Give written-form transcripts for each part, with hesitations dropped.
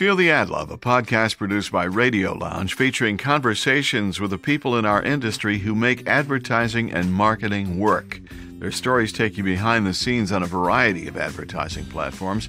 Feel the Ad Love, a podcast produced by Radio Lounge featuring conversations with the people in our industry who make advertising and marketing work. Their stories take you behind the scenes on a variety of advertising platforms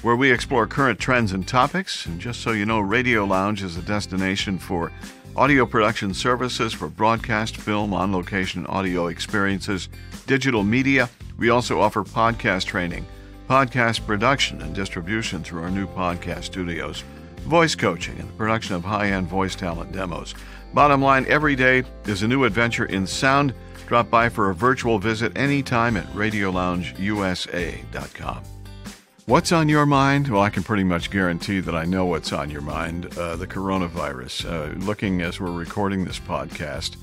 where we explore current trends and topics. And just so you know, Radio Lounge is a destination for audio production services for broadcast, film, on-location audio experiences, digital media. We also offer podcast training, podcast production and distribution through our new podcast studios, voice coaching, and the production of high-end voice talent demos. Bottom line, every day is a new adventure in sound. Drop by for a virtual visit anytime at RadioLoungeUSA.com. What's on your mind? Well, I can pretty much guarantee that I know what's on your mind, the coronavirus. Looking as we're recording this podcast,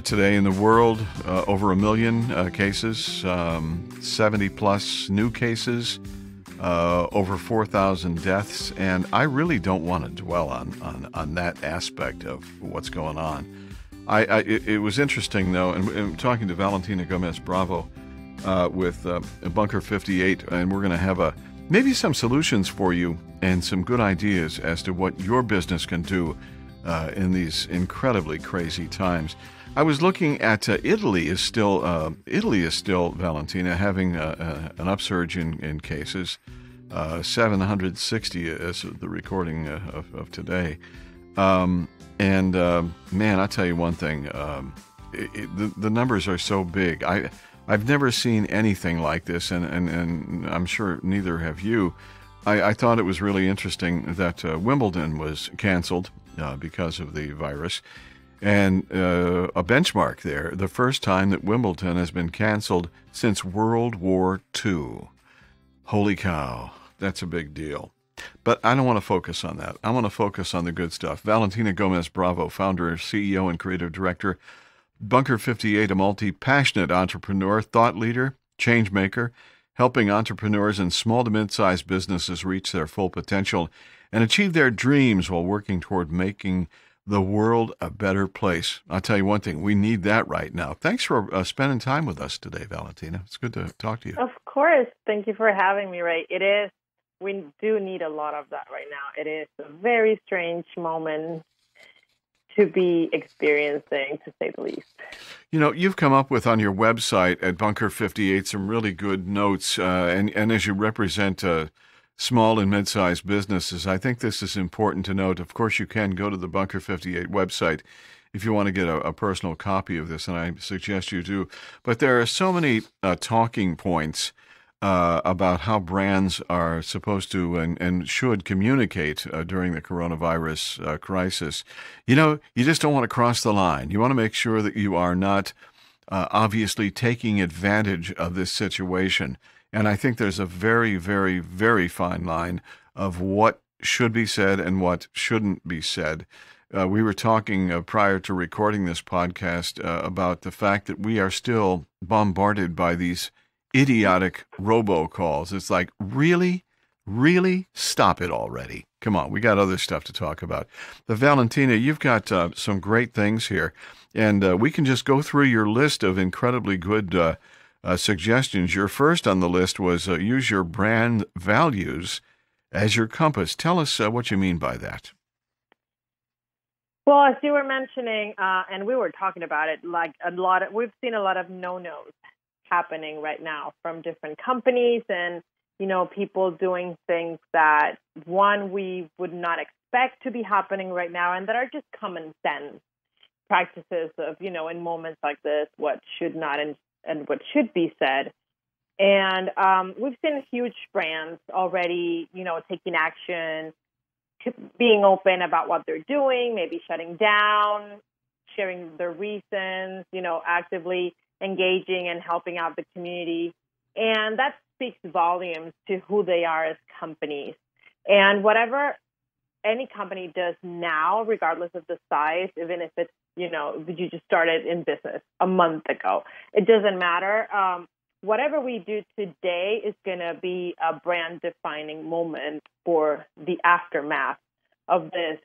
today in the world, over 1 million cases, 70-plus new cases, over 4,000 deaths, and I really don't want to dwell on that aspect of what's going on. It was interesting, though, and talking to Valentina Gomez-Bravo with Bunker58, and we're going to have maybe some solutions for you and some good ideas as to what your business can do in these incredibly crazy times. I was looking at Italy is still Valentina having an upsurge in cases, 760 as of the recording of today, man, I'll tell you one thing, the numbers are so big. I've never seen anything like this, and I'm sure neither have you. I thought it was really interesting that Wimbledon was canceled because of the virus. And a benchmark there, the first time that Wimbledon has been canceled since World War II. Holy cow, that's a big deal. But I don't want to focus on that. I want to focus on the good stuff. Valentina Gomez-Bravo, founder, CEO, and creative director. Bunker58, a multi-passionate entrepreneur, thought leader, change maker, helping entrepreneurs in small to mid-sized businesses reach their full potential and achieve their dreams while working toward making the world a better place. I'll tell you one thing, we need that right now. Thanks for spending time with us today, Valentina. It's good to talk to you. Of course. Thank you for having me, Ray. It is. We do need a lot of that right now. It is a very strange moment to be experiencing, to say the least. You know, you've come up with on your website at Bunker58 some really good notes, and as you represent small and mid-sized businesses, I think this is important to note. Of course, you can go to the Bunker58 website if you want to get a personal copy of this, and I suggest you do. But there are so many talking points about how brands are supposed to and should communicate during the coronavirus crisis. You know, you just don't want to cross the line. You want to make sure that you are not obviously taking advantage of this situation. And I think there's a very, very, very fine line of what should be said and what shouldn't be said. We were talking prior to recording this podcast about the fact that we are still bombarded by these idiotic robocalls. It's like, really? Really? Stop it already. Come on, we got other stuff to talk about. But Valentina, you've got some great things here, and we can just go through your list of incredibly good suggestions. Your first on the list was use your brand values as your compass. Tell us what you mean by that. Well, as you were mentioning, and we were talking about it, we've seen a lot of no-nos happening right now from different companies and, people doing things that, one, we would not expect to be happening right now and that are just common sense practices of, in moments like this, what should not and what should be said. And we've seen huge brands already, taking action, being open about what they're doing, maybe shutting down, sharing their reasons, actively engaging and helping out the community. And that speaks volumes to who they are as companies. And whatever any company does now, regardless of the size, even if it's, you just started in business a month ago, it doesn't matter. Whatever we do today is going to be a brand-defining moment for the aftermath of this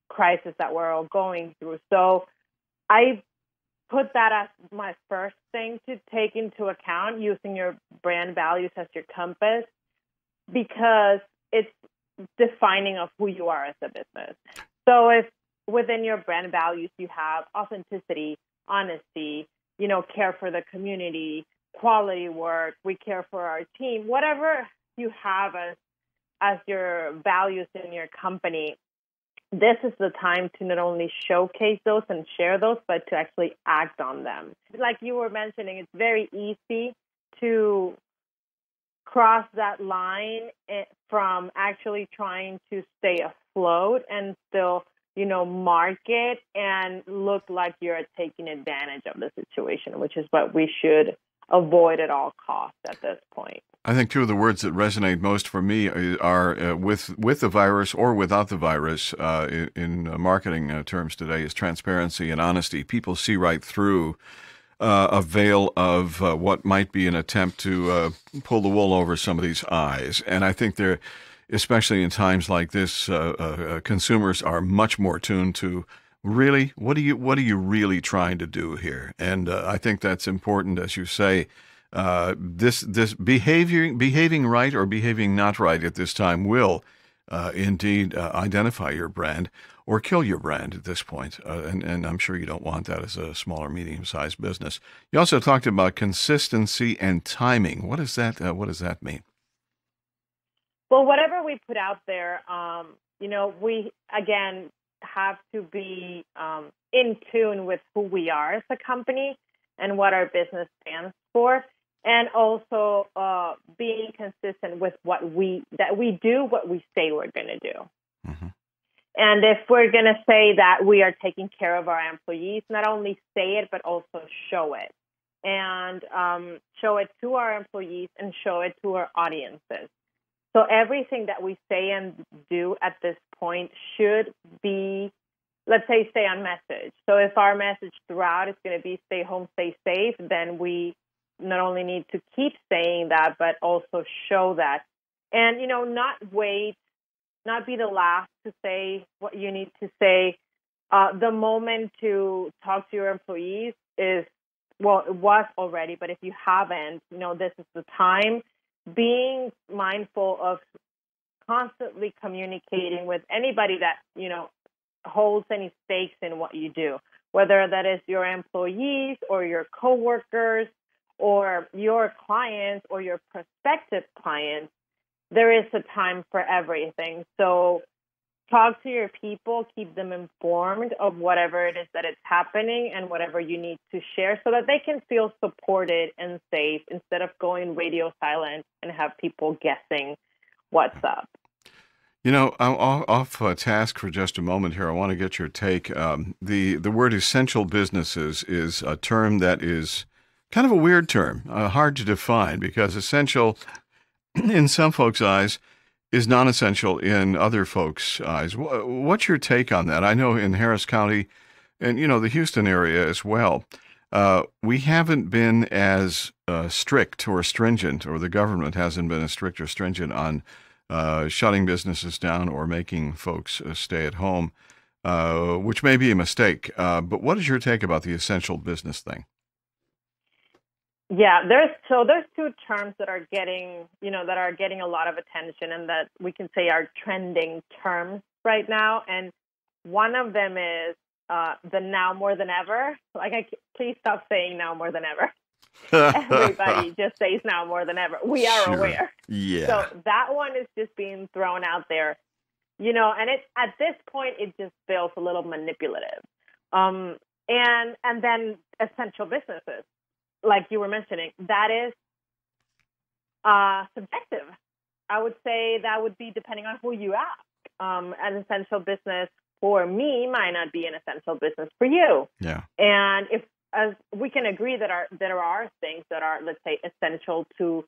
crisis that we're all going through. So I put that as my first thing to take into account, using your brand values as your compass, because it's defining of who you are as a business. So if within your brand values you have authenticity, honesty, care for the community, quality work, we care for our team, whatever you have as your values in your company, this is the time to not only showcase those and share those, but to actually act on them. Like you were mentioning, it's very easy to cross that line from actually trying to stay afloat and still, market and look like you're taking advantage of the situation, which is what we should avoid at all costs at this point. I think two of the words that resonate most for me are with the virus or without the virus in marketing terms today is transparency and honesty. People see right through a veil of what might be an attempt to pull the wool over somebody's eyes. And I think they're, especially in times like this, consumers are much more tuned to really what are you really trying to do here? And I think that's important, as you say. This behaving right or behaving not right at this time will indeed identify your brand or kill your brand at this point. And I'm sure you don't want that as a small or medium-sized business. You also talked about consistency and timing. What does that mean? Well, whatever we put out there, we, again, have to be in tune with who we are as a company and what our business stands for. And also being consistent with what we do, what we say we're going to do. Mm-hmm. And if we're going to say that we are taking care of our employees, not only say it, but also show it. And show it to our employees and show it to our audiences. So everything that we say and do at this point should be, let's say, stay on message. So if our message throughout is going to be stay home, stay safe, then we not only need to keep saying that, but also show that. And, not be the last to say what you need to say. The moment to talk to your employees it was already, but if you haven't, this is the time. Being mindful of constantly communicating with anybody that, holds any stakes in what you do, whether that is your employees or your coworkers, or your clients or your prospective clients. There is a time for everything. So talk to your people, keep them informed of whatever it is that is happening and whatever you need to share so that they can feel supported and safe instead of going radio silent and have people guessing what's up. I'm off task for just a moment here. I want to get your take. The word essential businesses is a term that is kind of a weird term, hard to define, because essential in some folks' eyes is non-essential in other folks' eyes. What's your take on that? I know in Harris County and, the Houston area as well, we haven't been as strict or stringent, or the government hasn't been as strict or stringent on shutting businesses down or making folks stay at home, which may be a mistake. But what is your take about the essential business thing? Yeah, there's two terms that are getting a lot of attention and that we can say are trending terms right now. And one of them is the now more than ever. Please stop saying now more than ever. Everybody just says now more than ever. We are aware. Yeah. So that one is just being thrown out there, and it at this point it just feels a little manipulative. And then essential businesses, like you were mentioning, that is subjective. I would say that would be depending on who you ask. An essential business for me might not be an essential business for you. Yeah. And as we can agree that there are things that are, let's say, essential to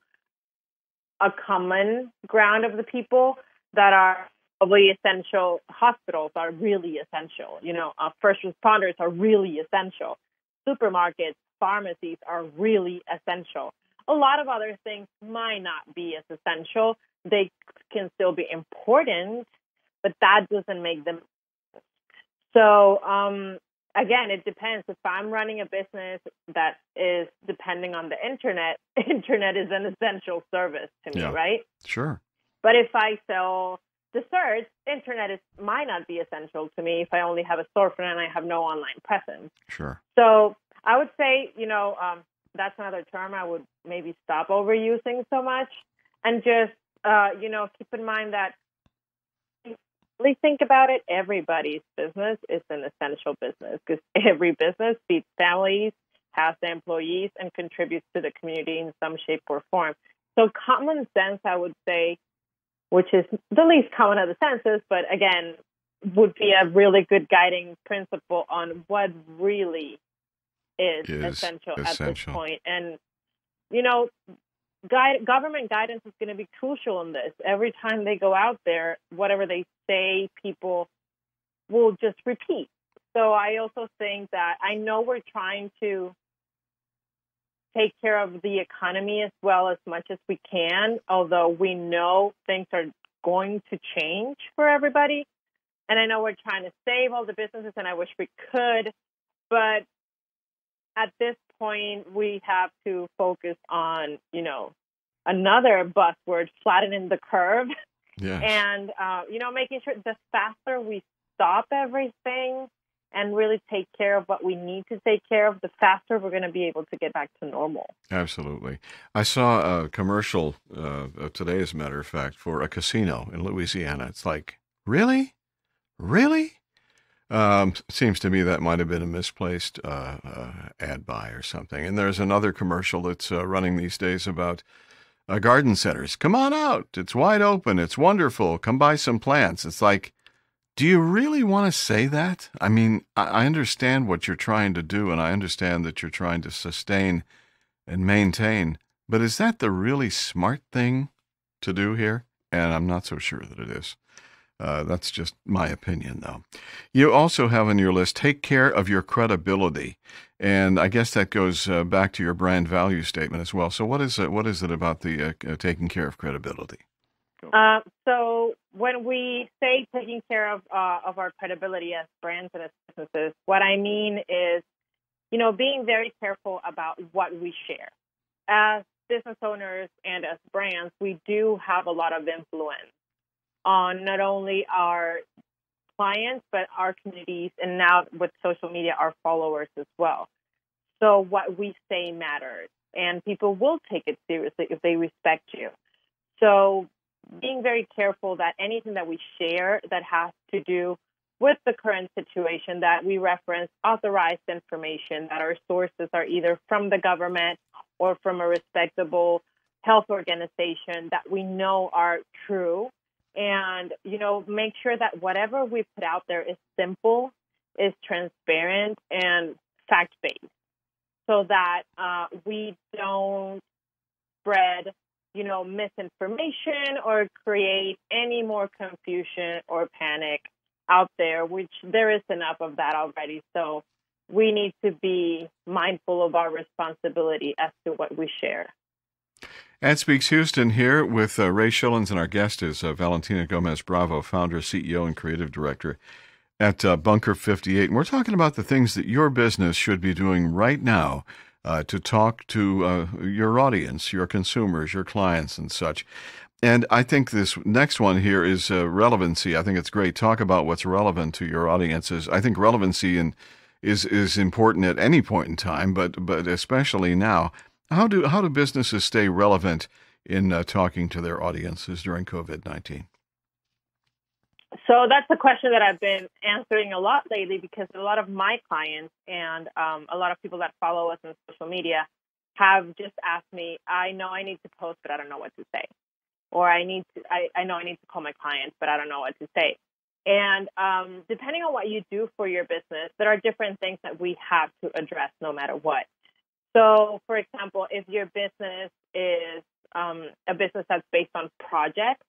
a common ground of the people that are probably essential. Hospitals are really essential. First responders are really essential. Supermarkets, pharmacies are really essential. A lot of other things might not be as essential. They can still be important, but that doesn't make them. So, again, it depends. If I'm running a business that is depending on the internet is an essential service to me, right? Sure. But if I sell desserts, internet might not be essential to me if I only have a storefront and I have no online presence. Sure. So I would say, that's another term I would maybe stop overusing so much, and just, keep in mind that, really think about it, everybody's business is an essential business, because every business feeds families, has the employees, and contributes to the community in some shape or form. So common sense, I would say, which is the least common of the senses, but again, would be a really good guiding principle on what really is essential at this point. And, government guidance is going to be crucial in this. Every time they go out there, whatever they say, people will just repeat. So I also think that, I know we're trying to take care of the economy as well as much as we can, although we know things are going to change for everybody. And I know we're trying to save all the businesses, and I wish we could, but at this point, we have to focus on, another buzzword, flattening the curve. Yes. And, making sure the faster we stop everything and really take care of what we need to take care of, the faster we're going to be able to get back to normal. Absolutely. I saw a commercial today, as a matter of fact, for a casino in Louisiana. It's like, really? Really? Seems to me that might have been a misplaced ad buy or something. And there's another commercial that's running these days about garden centers. Come on out. It's wide open. It's wonderful. Come buy some plants. It's like, do you really want to say that? I mean, I understand what you're trying to do, and I understand that you're trying to sustain and maintain, but is that the really smart thing to do here? And I'm not so sure that it is. That's just my opinion, though. You also have on your list, take care of your credibility. And I guess that goes back to your brand value statement as well. So what is it about the taking care of credibility? So when we say taking care of our credibility as brands and as businesses, what I mean is, being very careful about what we share. As business owners and as brands, we do have a lot of influence on not only our clients, but our communities, and now with social media, our followers as well. So what we say matters, and people will take it seriously if they respect you. So being very careful that anything that we share that has to do with the current situation, that we reference authorized information, that our sources are either from the government or from a respectable health organization that we know are true. And, make sure that whatever we put out there is simple, is transparent, and fact-based, so that we don't spread, misinformation or create any more confusion or panic out there, which there is enough of that already. So we need to be mindful of our responsibility as to what we share. Ad Speaks Houston here with Ray Schillens, and our guest is Valentina Gomez-Bravo, founder, CEO, and creative director at Bunker58. And we're talking about the things that your business should be doing right now to talk to your audience, your consumers, your clients, and such. And I think this next one here is relevancy. I think it's great. Talk about what's relevant to your audiences. I think relevancy is important at any point in time, but especially now. How do businesses stay relevant in talking to their audiences during COVID-19? So that's a question that I've been answering a lot lately, because a lot of my clients and a lot of people that follow us on social media have just asked me, I know I need to post, but I don't know what to say. Or I know I need to call my clients, but I don't know what to say. And depending on what you do for your business, there are different things that we have to address no matter what. So, for example, if your business is a business that's based on projects,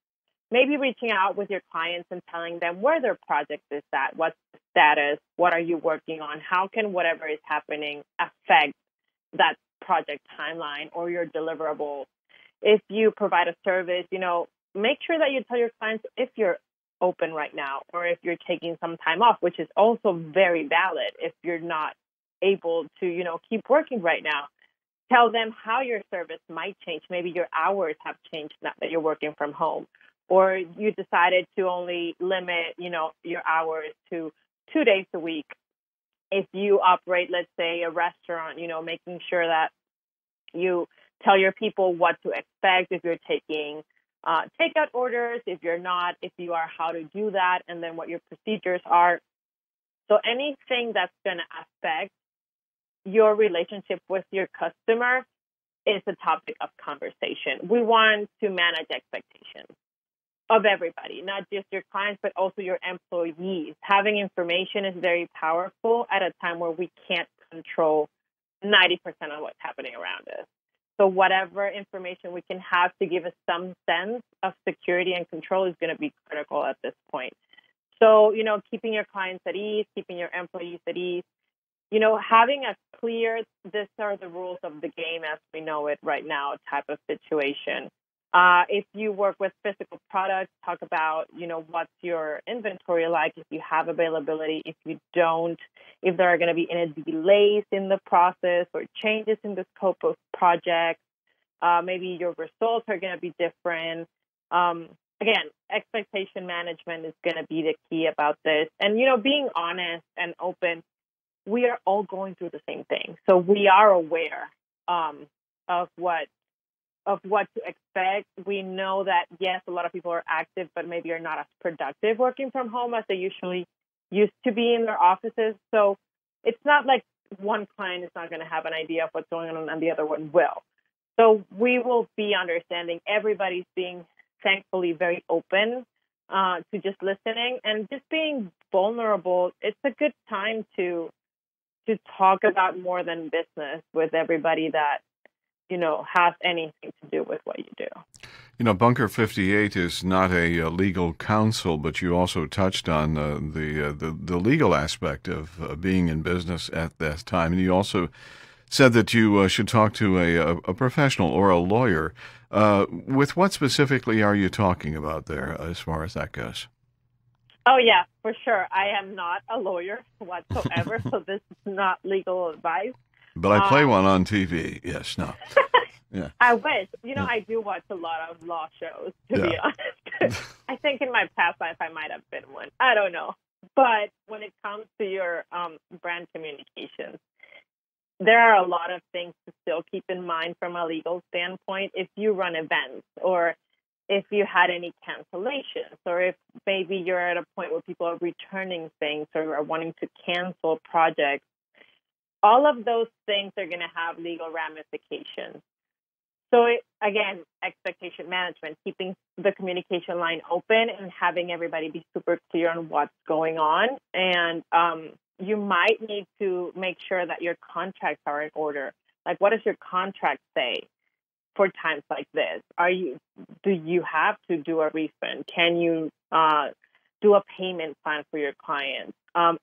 maybe reaching out with your clients and telling them where their project is at, what's the status, what are you working on, how can whatever is happening affect that project timeline or your deliverables. If you provide a service, make sure that you tell your clients if you're open right now or if you're taking some time off, which is also very valid if you're not able to, keep working right now. Tell them how your service might change. Maybe your hours have changed now that you're working from home. or you decided to only limit, your hours to 2 days a week. If you operate, let's say, a restaurant, making sure that you tell your people what to expect if you're taking takeout orders, if you're not, if you are, how to do that, and then what your procedures are. So anything that's going to affect your relationship with your customer is a topic of conversation. We want to manage expectations of everybody, not just your clients, but also your employees. Having information is very powerful at a time where we can't control 90% of what's happening around us. So whatever information we can have to give us some sense of security and control is going to be critical at this point. So, keeping your clients at ease, keeping your employees at ease, having a clear, these are the rules of the game as we know it right now type of situation. If you work with physical products, talk about, what's your inventory like, if you have availability, if you don't, if there are going to be any delays in the process or changes in the scope of projects, maybe your results are going to be different. Again, expectation management is going to be the key about this. And, being honest and open, we are all going through the same thing. So we are aware of what to expect. We know that, yes, a lot of people are active, but maybe are not as productive working from home as they usually used to be in their offices. So it's not like one client is not going to have an idea of what's going on and the other one will. So we will be understanding. Everybody's being, thankfully, very open to just listening and just being vulnerable. It's a good time to talk about more than business with everybody that has anything to do with what you do. Bunker 58 is not a legal counsel, but you also touched on the legal aspect of being in business at that time. And you also said that you should talk to a professional or a lawyer. With what specifically are you talking about there as far as that goes? Oh, yeah, for sure. I am not a lawyer whatsoever, so this is not legal advice. But I play one on TV. Yes, no. Yeah. I wish. I do watch a lot of law shows, to be honest. I think in my past life I might have been one. I don't know. But when it comes to your brand communications, there are a lot of things to still keep in mind from a legal standpoint. If you run events or if you had any cancellations or if maybe you're at a point where people are returning things or are wanting to cancel projects, all of those things are going to have legal ramifications. So, again, expectation management, keeping the communication line open and having everybody be super clear on what's going on. And you might need to make sure that your contracts are in order. Like, what does your contract say for times like this? Do you have to do a refund? Can you do a payment plan for your clients?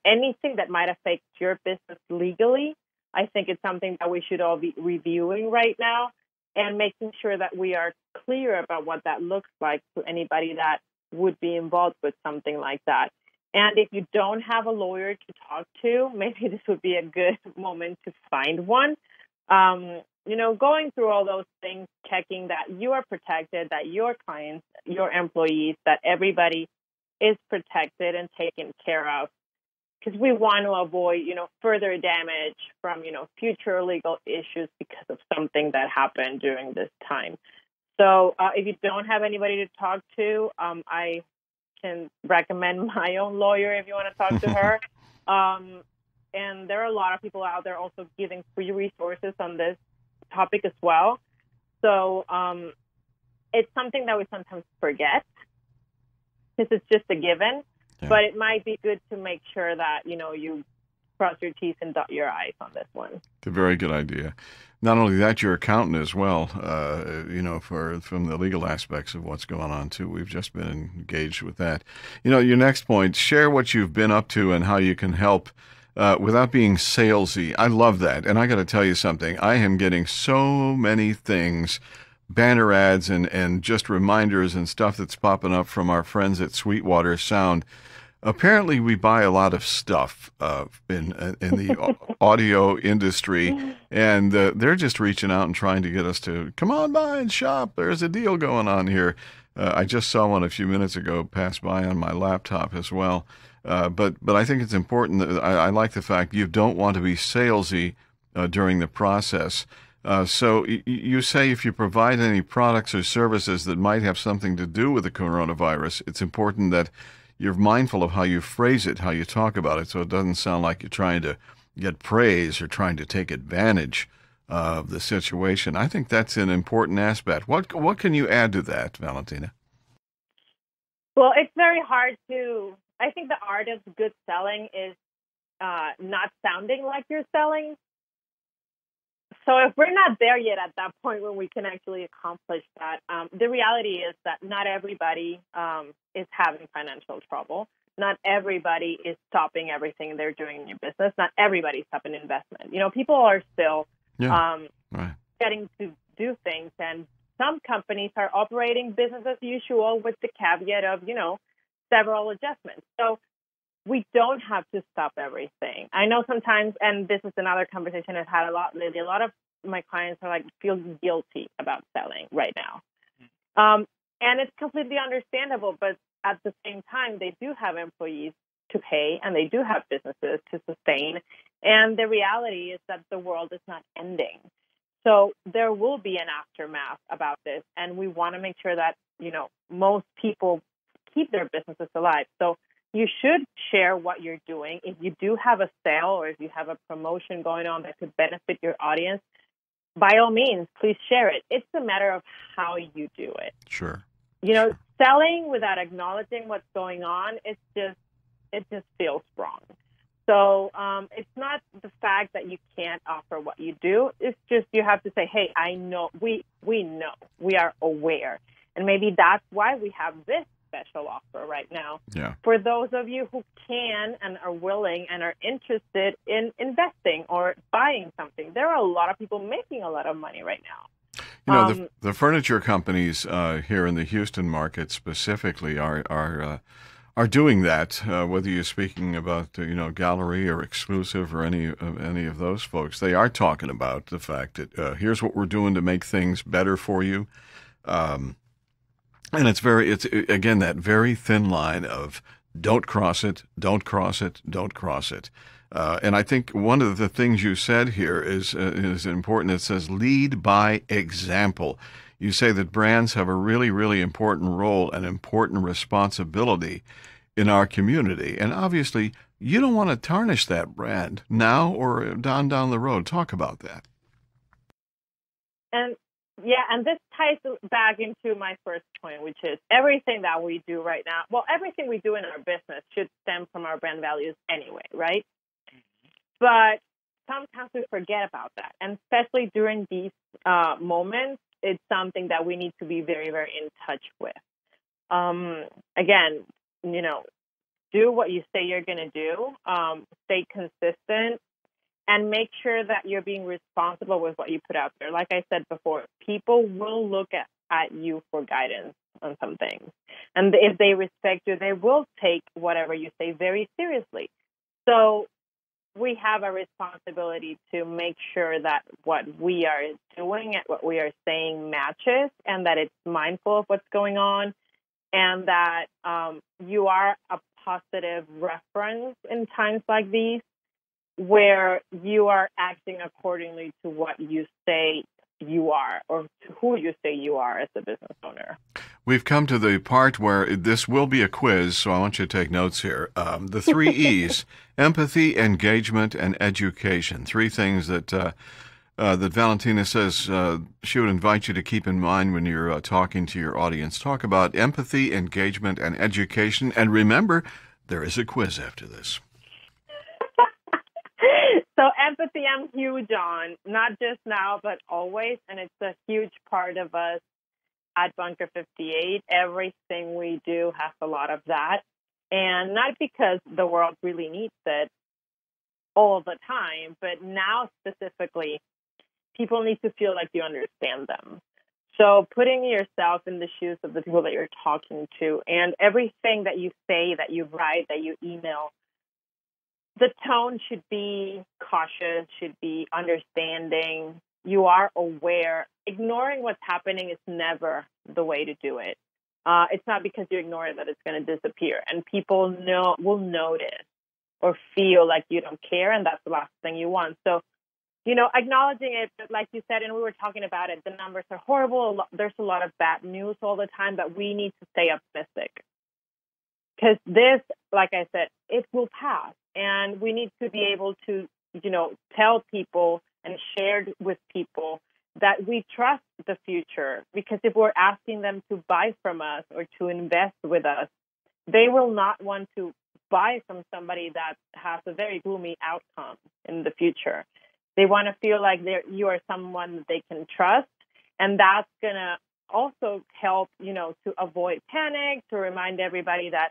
Anything that might affect your business legally, I think it's something that we should all be reviewing right now and making sure that we are clear about what that looks like to anybody that would be involved with something like that. And if you don't have a lawyer to talk to, maybe this would be a good moment to find one. Going through all those things, checking that you are protected, that your clients, your employees, that everybody is protected and taken care of. Because we want to avoid, further damage from, future legal issues because of something that happened during this time. So if you don't have anybody to talk to, I can recommend my own lawyer if you want to talk to her. And there are a lot of people out there also giving free resources on this topic as well. So it's something that we sometimes forget because it's just a given. Yeah. But it might be good to make sure that, you cross your T's and dot your I's on this one. It's a very good idea. Not only that, your accountant as well, from the legal aspects of what's going on, too. We've just been engaged with that. Your next point, share what you've been up to and how you can help without being salesy. I love that. And I got to tell you something. I am getting so many things, banner ads and just reminders and stuff that's popping up from our friends at Sweetwater Sound. Apparently, we buy a lot of stuff in the audio industry, and they're just reaching out and trying to get us to come on by and shop. There's a deal going on here. I just saw one a few minutes ago pass by on my laptop as well. But I think it's important that I like the fact you don't want to be salesy during the process. So you say if you provide any products or services that might have something to do with the coronavirus, it's important that you're mindful of how you phrase it, how you talk about it, so it doesn't sound like you're trying to get praise or trying to take advantage of the situation. I think that's an important aspect. What can you add to that, Valentina? Well, it's very hard to. I think the art of good selling is not sounding like you're selling. So if we're not there yet at that point when we can actually accomplish that, the reality is that not everybody is having financial trouble. Not everybody is stopping everything they're doing in your business. Not everybody's stopping investment. People are still Right. getting to do things, and some companies are operating business as usual with the caveat of, several adjustments. So we don't have to stop everything. I know sometimes, and this is another conversation I've had a lot lately, a lot of my clients are feel guilty about selling right now. And it's completely understandable, but at the same time, they do have employees to pay and they do have businesses to sustain. And the reality is that the world is not ending. So there will be an aftermath about this. And we want to make sure that, most people keep their businesses alive. So you should share what you're doing. If you do have a sale or if you have a promotion going on that could benefit your audience, by all means, please share it. It's a matter of how you do it. Sure. Selling without acknowledging what's going on, it just feels wrong. So it's not the fact that you can't offer what you do. It's just you have to say, hey, I know, we know, we are aware. And maybe that's why we have this special offer right now. Yeah. For those of you who can and are willing and are interested in investing or buying something. There are a lot of people making a lot of money right now. The furniture companies here in the Houston market specifically are doing that. Whether you're speaking about Gallery or Exclusive or any of those folks, they are talking about the fact that here's what we're doing to make things better for you. And it's again that very thin line of don't cross it, don't cross it, don't cross it. And I think one of the things you said here is important. It says lead by example. You say that brands have a really, really important role and important responsibility in our community. And obviously, you don't want to tarnish that brand now or down the road. Talk about that. And this ties back into my first point, which is everything that we do right now. Well, everything we do in our business should stem from our brand values anyway, right? But sometimes we forget about that. And especially during these moments, it's something that we need to be very, very in touch with. Again, do what you say you're going to do. Stay consistent. And make sure that you're being responsible with what you put out there. Like I said before, people will look at you for guidance on some things. And if they respect you, they will take whatever you say very seriously. So we have a responsibility to make sure that what we are doing and what we are saying matches and that it's mindful of what's going on and that you are a positive reference in times like these, where you are acting accordingly to what you say you are or to who you say you are as a business owner. We've come to the part where this will be a quiz, so I want you to take notes here. The 3 E's, empathy, engagement, and education. 3 things that Valentina says she would invite you to keep in mind when you're talking to your audience. Talk about empathy, engagement, and education. And remember, there is a quiz after this. So empathy, I'm huge on, not just now, but always. And it's a huge part of us at Bunker 58. Everything we do has a lot of that. And not because the world really needs it all the time, but now specifically, people need to feel like you understand them. So putting yourself in the shoes of the people that you're talking to and everything that you say, that you write, that you email, the tone should be cautious, should be understanding. You are aware. Ignoring what's happening is never the way to do it. it's not because you ignore it that it's going to disappear. And people will notice or feel like you don't care, and that's the last thing you want. So, acknowledging it, but like you said, and we were talking about it, the numbers are horrible. There's a lot of bad news all the time, but we need to stay optimistic. Because this, like I said, it will pass. And we need to be able to, tell people and share with people that we trust the future. Because if we're asking them to buy from us or to invest with us, they will not want to buy from somebody that has a very gloomy outcome in the future. They want to feel like you are someone that they can trust. And that's going to also help, to avoid panic, to remind everybody that,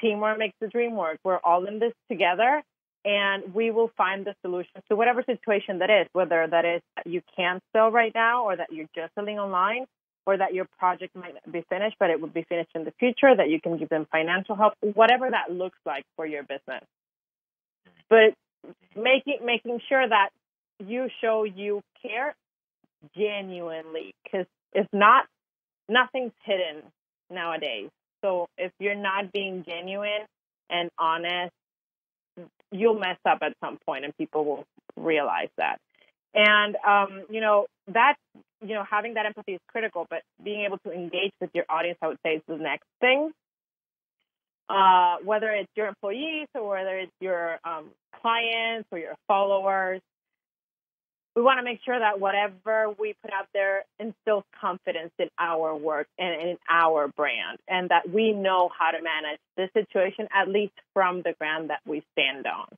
teamwork makes the dream work. We're all in this together, and we will find the solutions to whatever situation that is, whether that is that you can't sell right now, or that you're just selling online, or that your project might not be finished, but it will be finished in the future, that you can give them financial help, whatever that looks like for your business. But making sure that you show you care genuinely, because if not, nothing's hidden nowadays. So if you're not being genuine and honest, you'll mess up at some point, and people will realize that. And, having that empathy is critical, but being able to engage with your audience, I would say, is the next thing. Whether it's your employees or whether it's your clients or your followers, we want to make sure that whatever we put out there instills confidence in our work and in our brand, and that we know how to manage this situation, at least from the ground that we stand on,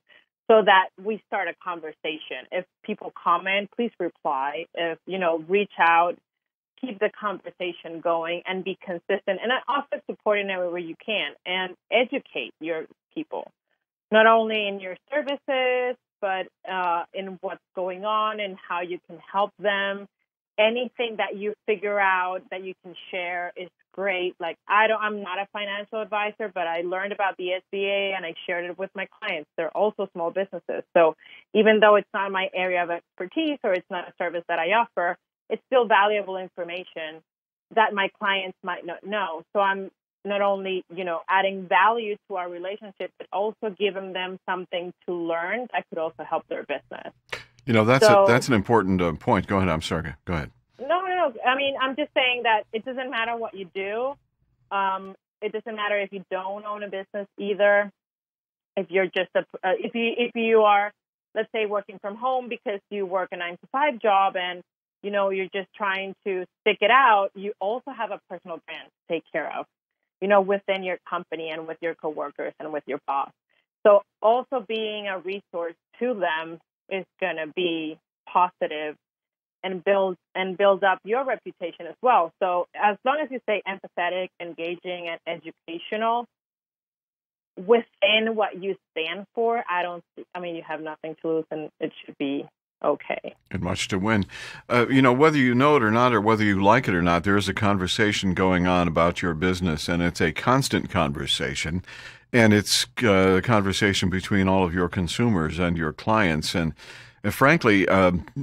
so that we start a conversation. If people comment, please reply. If, reach out, keep the conversation going and be consistent, and also supporting everywhere you can, and educate your people, not only in your services, but in what's going on and how you can help them. Anything that you figure out that you can share is great. Like I'm not a financial advisor, but I learned about the SBA and I shared it with my clients. They're also small businesses. So even though it's not my area of expertise or it's not a service that I offer, it's still valuable information that my clients might not know. So I'm not only, adding value to our relationship, but also giving them something to learn that could also help their business. That's an important point. Go ahead. I'm sorry. Go ahead. No. I mean, I'm just saying that it doesn't matter what you do. It doesn't matter if you don't own a business either. If you're just if you are, let's say, working from home because you work a 9-to-5 job and you're just trying to stick it out, you also have a personal brand to take care of, within your company and with your coworkers and with your boss. So also being a resource to them is going to be positive and build up your reputation as well. So as long as you stay empathetic, engaging, and educational within what you stand for, you have nothing to lose, and it should be okay. And much to win. Whether you know it or not, or whether you like it or not, there is a conversation going on about your business, and it's a constant conversation. And it's a conversation between all of your consumers and your clients. And frankly,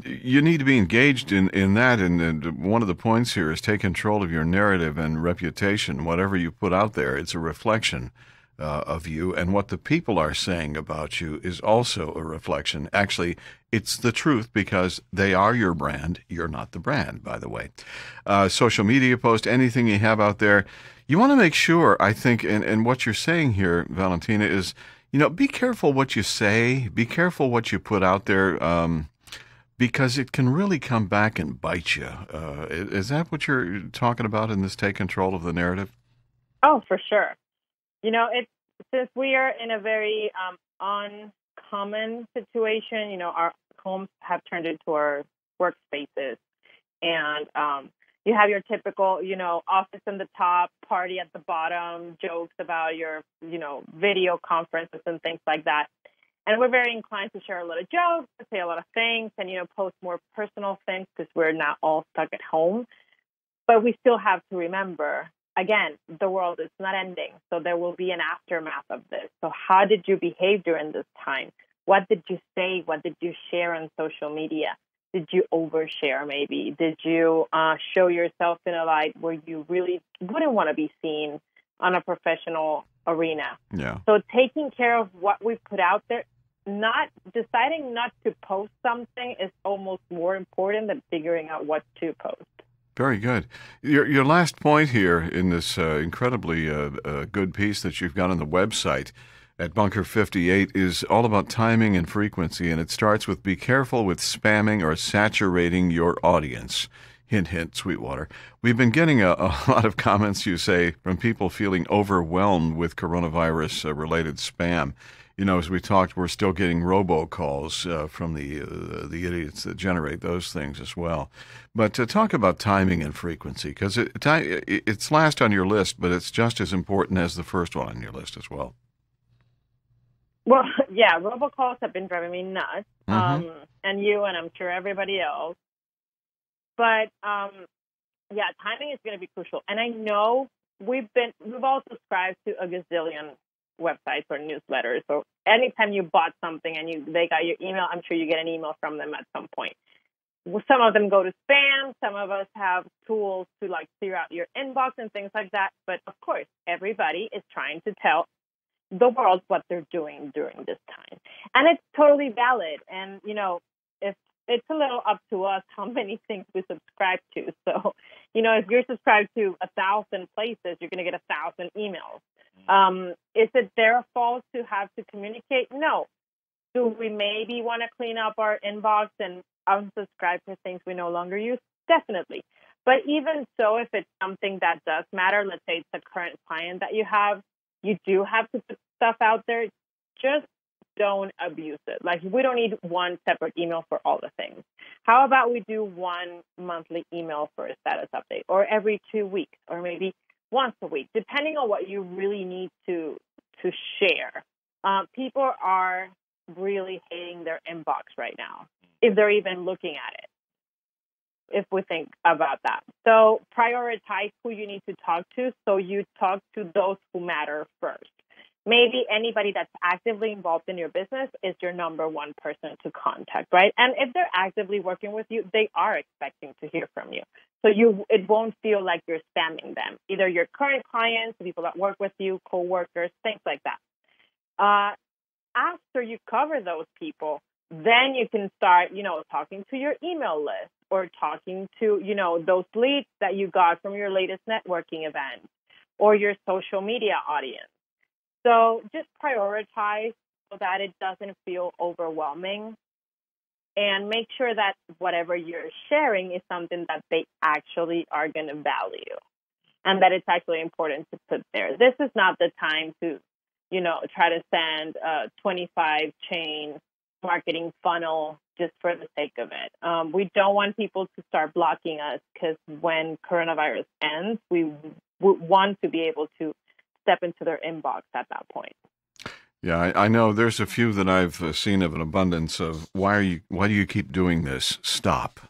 you need to be engaged in that. And one of the points here is take control of your narrative and reputation. Whatever you put out there, it's a reflection of you, and what the people are saying about you is also a reflection. Actually, it's the truth, because they are your brand. You're not the brand, by the way. Social media post, anything you have out there, you want to make sure, I think, and what you're saying here, Valentina, is, be careful what you say, be careful what you put out there, because it can really come back and bite you. Is that what you're talking about in this take control of the narrative? Oh, for sure. Since we are in a very uncommon situation, our homes have turned into our workspaces, and you have your typical, office in the top, party at the bottom, jokes about your, video conferences and things like that. And we're very inclined to share a lot of jokes, to say a lot of things, and, post more personal things because we're not all stuck at home. But we still have to remember, again, the world is not ending, so there will be an aftermath of this. So how did you behave during this time? What did you say? What did you share on social media? Did you overshare maybe? Did you show yourself in a light where you really wouldn't want to be seen on a professional arena? Yeah. So taking care of what we put out there, not deciding not to post something is almost more important than figuring out what to post. Very good. Your last point here in this incredibly good piece that you've got on the website at Bunker 58 is all about timing and frequency, and it starts with be careful with spamming or saturating your audience. Hint, hint, Sweetwater. We've been getting a lot of comments, you say, from people feeling overwhelmed with coronavirus-related spam. You know, as we talked, we're still getting robocalls from the idiots that generate those things as well. But to talk about timing and frequency, because it's last on your list, but it's just as important as the first one on your list as well. Well, yeah, robocalls have been driving me nuts, and I'm sure everybody else. But yeah, timing is going to be crucial. And I know we've all subscribed to a gazillion websites or newsletters. So anytime you bought something and they got your email, I'm sure you get an email from them at some point. Some of them go to spam. Some of us have tools to like clear out your inbox and things like that. But of course, everybody is trying to tell the world what they're doing during this time. And it's totally valid. And, you know, if it's a little up to us how many things we subscribe to. So, you know, if you're subscribed to 1,000 places, you're going to get 1,000 emails. Is it their fault to have to communicate? No. Do we maybe want to clean up our inbox and unsubscribe to things we no longer use? Definitely. But even so, if it's something that does matter, let's say it's a current client that you have, you do have to put stuff out there. Just don't abuse it. Like, we don't need one separate email for all the things. How about we do one monthly email for a status update, or every 2 weeks, or maybe once a week, depending on what you really need to share. People are really hating their inbox right now, if they're even looking at it, if we think about that. So prioritize who you need to talk to, so you talk to those who matter first. Maybe anybody that's actively involved in your business is your number one person to contact, right? And if they're actively working with you, they are expecting to hear from you. So it won't feel like you're spamming them, either your current clients, the people that work with you, coworkers, things like that. After you cover those people, then you can start, talking to your email list, or talking to, those leads that you got from your latest networking event, or your social media audience. So just prioritize so that it doesn't feel overwhelming, and make sure that whatever you're sharing is something that they actually are going to value, and that it's actually important to put there. This is not the time to, try to send a 25-chain marketing funnel just for the sake of it. We don't want people to start blocking us, because when coronavirus ends, we want to be able to step into their inbox at that point. Yeah, I know there's a few that I've seen of an abundance of, why do you keep doing this? Stop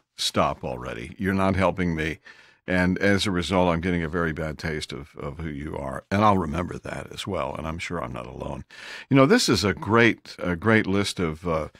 already. You're not helping me. And as a result, I'm getting a very bad taste of who you are. And I'll remember that as well. And I'm sure I'm not alone. This is a great list of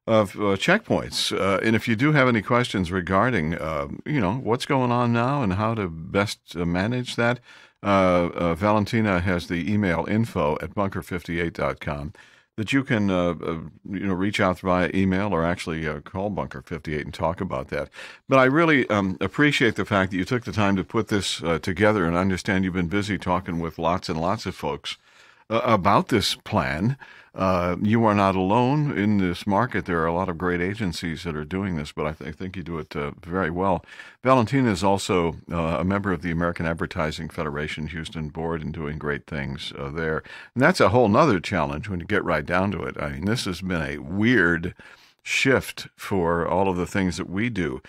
checkpoints. And if you do have any questions regarding, what's going on now and how to best manage that, Valentina has the email info@bunker58.com that you can, reach out via email, or actually call Bunker 58 and talk about that. But I really appreciate the fact that you took the time to put this together, and I understand you've been busy talking with lots and lots of folks about this plan. You are not alone in this market. There are a lot of great agencies that are doing this, but I think you do it very well. Valentina is also a member of the American Advertising Federation Houston board, and doing great things there. And that's a whole nother challenge when you get right down to it. I mean, this has been a weird shift for all of the things that we do,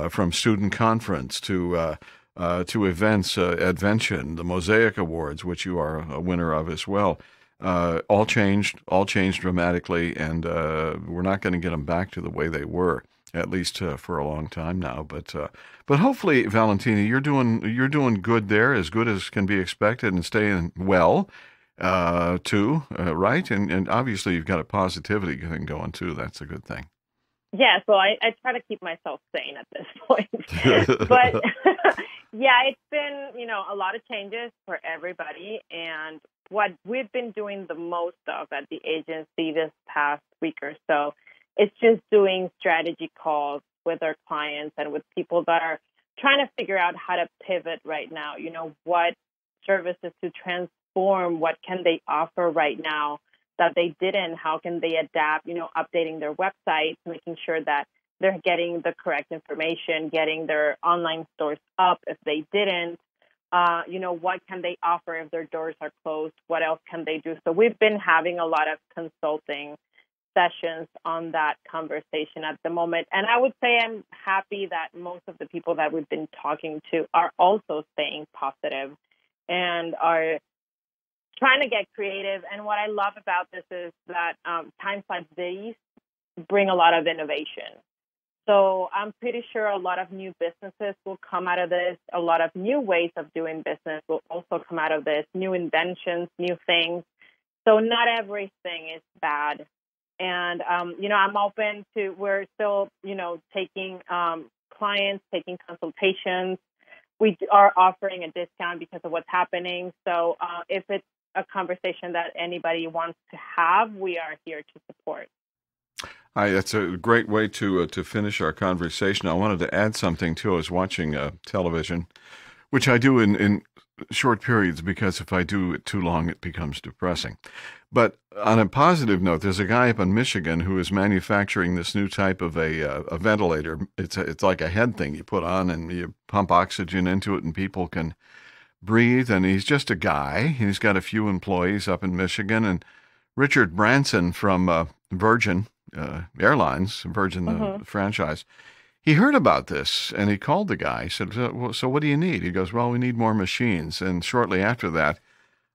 from student conference to events, Advention, the Mosaic Awards, which you are a winner of as well. All changed dramatically, and we're not going to get them back to the way they were, at least for a long time now. But hopefully, Valentina, you're doing good there, as good as can be expected, and staying well too, right? And obviously, you've got a positivity thing going too. That's a good thing. Yeah, so I try to keep myself sane at this point. But yeah, it's been, a lot of changes for everybody. And what we've been doing the most of at the agency this past week or so is just doing strategy calls with our clients and with people that are trying to figure out how to pivot right now. What services to transform, what can they offer right now that they didn't, how can they adapt, updating their websites, making sure that they're getting the correct information, getting their online stores up if they didn't, what can they offer if their doors are closed, what else can they do? So we've been having a lot of consulting sessions on that conversation at the moment. And I would say I'm happy that most of the people that we've been talking to are also staying positive and are trying to get creative. And what I love about this is that times like these bring a lot of innovation. So I'm pretty sure a lot of new businesses will come out of this. A lot of new ways of doing business will also come out of this, new inventions, new things. So not everything is bad. And, I'm open to, we're still, taking clients, taking consultations. We are offering a discount because of what's happening. So if it's a conversation that anybody wants to have, we are here to support. Hi, that's a great way to finish our conversation. I wanted to add something too. I was watching television, which I do in short periods because if I do it too long, it becomes depressing. But on a positive note, there's a guy up in Michigan who is manufacturing this new type of a ventilator. It's like a head thing you put on and you pump oxygen into it and people can breathe. And he's just a guy. He's got a few employees up in Michigan. And Richard Branson from Virgin Airlines, Virgin the franchise, he heard about this and he called the guy. He said, so what do you need? He goes, well, we need more machines. And shortly after that,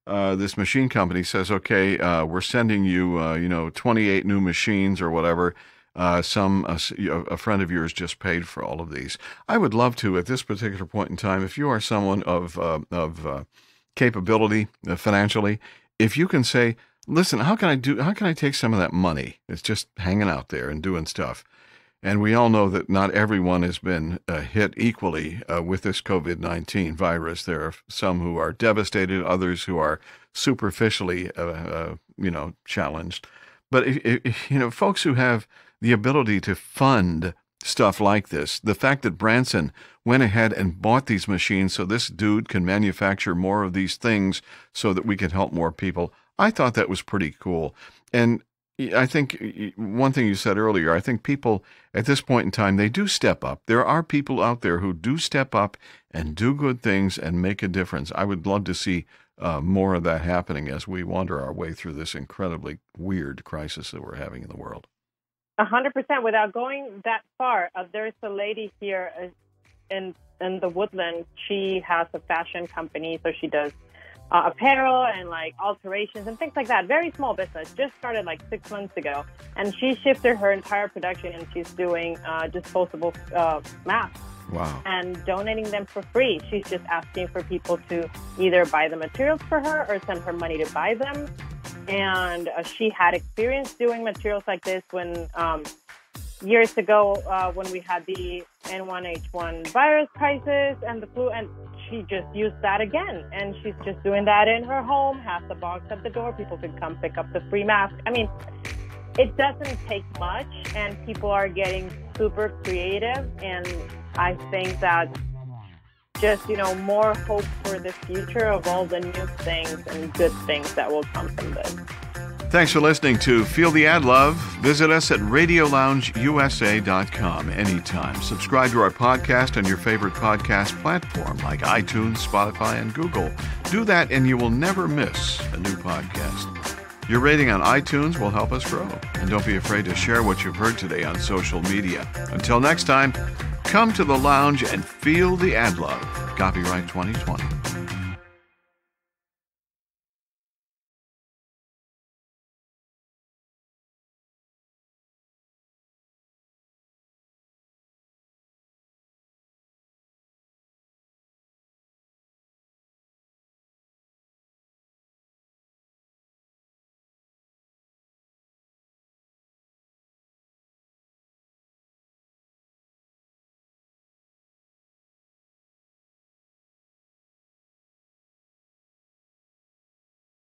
this machine company says, okay, we're sending you, 28 new machines or whatever. A friend of yours just paid for all of these. I would love to, at this particular point in time, if you are someone of capability financially, if you can say, listen, how can I take some of that money? It's just hanging out there and doing stuff. And we all know that not everyone has been hit equally with this COVID-19 virus. There are some who are devastated, others who are superficially, challenged. But if folks who have the ability to fund stuff like this, the fact that Branson went ahead and bought these machines so this dude can manufacture more of these things so that we can help more people, I thought that was pretty cool. And I think one thing you said earlier, I think people at this point in time, they do step up. There are people out there who do step up and do good things and make a difference. I would love to see more of that happening as we wander our way through this incredibly weird crisis that we're having in the world. 100%. Without going that far, there's a lady here in the Woodlands. She has a fashion company, so she does apparel and like alterations and things like that. Very small business. Just started like 6 months ago. And she shifted her entire production and she's doing disposable masks. Wow. And donating them for free. She's just asking for people to either buy the materials for her or send her money to buy them. And she had experience doing materials like this when years ago when we had the N1H1 virus crisis and the flu, and she just used that again. And she's just doing that in her home, has the box at the door. People can come pick up the free mask. I mean, it doesn't take much, and people are getting super creative. And I think that just, more hope for the future of all the new things and good things that will come from this. Thanks for listening to Feel the Ad Love. Visit us at RadioLoungeUSA.com anytime. Subscribe to our podcast on your favorite podcast platform like iTunes, Spotify, and Google. Do that and you will never miss a new podcast. Your rating on iTunes will help us grow. And don't be afraid to share what you've heard today on social media. Until next time, come to the lounge and feel the ad love. Copyright 2020.